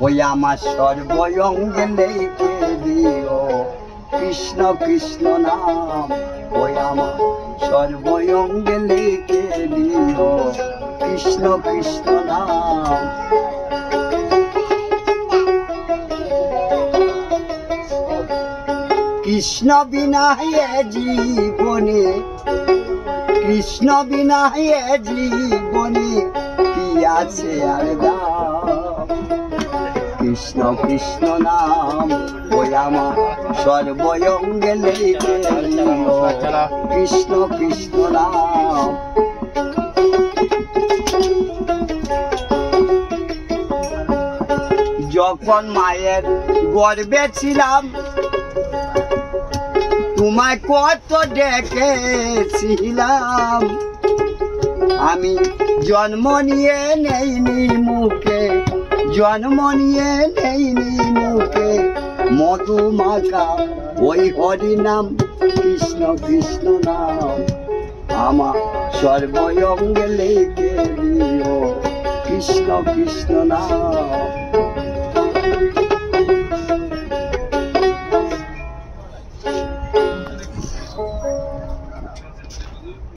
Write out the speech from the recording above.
ওই আমার সর্বঙ্গে লেখে দিও কৃষ্ণ কৃষ্ণ নাম, ওই আমার সর্বঙ্গে লেখে দিও কৃষ্ণ কৃষ্ণ নাম। কৃষ্ণ বিনা এ জীবনে, কৃষ্ণ বিনা এ জীবনে কি আছে আর দাম। কৃষ্ণ কৃষ্ণ নাম ওই আমার সর্বঙ্গে লেখে দিও কৃষ্ণ কৃষ্ণ নাম। যখন মায়ের গর্ভে ছিলাম তোমায় কত ডেকেছিলাম, আমি জন্ম নিয়ে নেইনি মুখে, জন্ম নিয়ে নেইনি মুখে মধু মাখা ওই হরি নাম কৃষ্ণ কৃষ্ণ নাম। আমার সর্বঙ্গে লেখে দিও কৃষ্ণ কৃষ্ণ নাম।